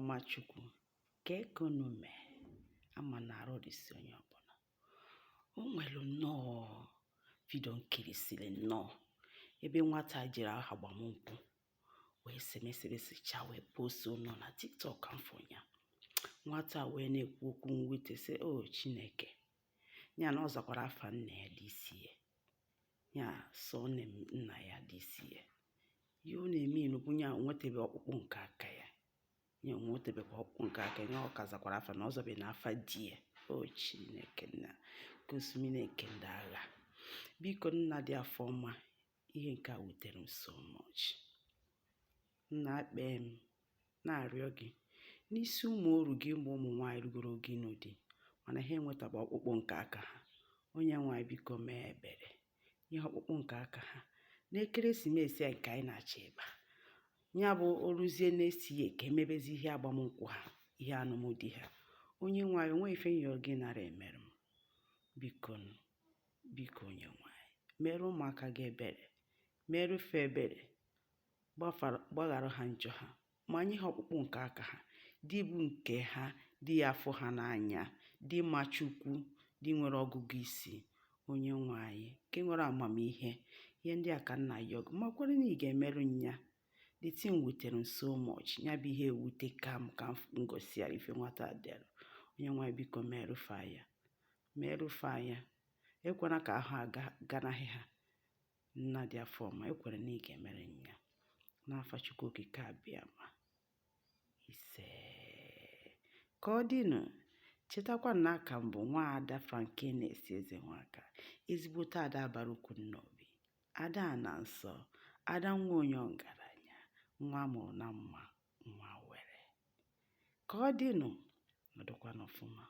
ọma Chukwu ka ekonume ama na arụ dịsị onye ọbụla. O nwere nnọọ vidio nkirisiri nnọọ ebe nwata jiri aha agbamnkwụ wee semesịrịsịcha wee postu nọ na TikTok afọ ya. Nwata wee na-ekwu okwu mwute sị, o Chineke, ya na ọ zakwara afa nna ya dị isi ya sọ nna ya dị isi ya. Ihe ọ na-eme inukwu ya nwetebe ọkpụkpụ nke aka ya. Ya nwetebekwa ọkpụkpụ nke aka ya, ọ kazakwara afa na ọzọbe na afa di ya. O Chineke nna gosimi na-eke ndị agha. Biko nna dị afọ ọma, ihe nke a wutere m so much. Nna akpee m na-arịọ gị n'isi ụmụ oru gị ụmụ nwaanyị rugoro gị n'ụdị mana ha enwetaba ọkpụkpụ nke aka ha. Onye nwaanyị biko mee ebere ihe ọkpụkpụ nke aka ha n'ekeresimesi a nke anyị na-achọ ịba. Ya bụ oruzie na-esighị ka emebezi ihe agbamnkwụ ha, ihe alụmdi ha. Onye nwaanyị onwe ife nyọrọ gị nara emere m. Biko onye nwaanyị mere ụmụaka gị ebere, mere fe ebere, gbaghara ha njọ ha, ma nye ha ọkpụkpụ nke aka ha, dị bụ nke ha, dị ya afọ ha n'anya, dị ma Chukwu, dị nwere ọgụgụ isi. Onye nwaanyị nke nwere amamihe, ihe ndị a ka nna ya ọgụ makwara na ị ga-emerụ nya. The thing wutere m so much. Ya bụ ihe ewute ka m ngosi ya ife nwata dere. Onye nwaanyị biko merụfe anya, ekwena ka ahụ ganaghị ha. Nna dị afọ ọma, ekwere na ị ga-emere nya n'afa Chukwu okike abịama ise. Ka ọ dịnụ, chetakwa na aka mbụ Nwaada Frankines Ezenwaka, ezigbote ada bara ukwu n'obi, ada na nsọ, ada nwa onye ọgaranya, nwa mụrụ na mma, nwa were. Ka ọ dịnụ, nọdụkwa n'ọfụma.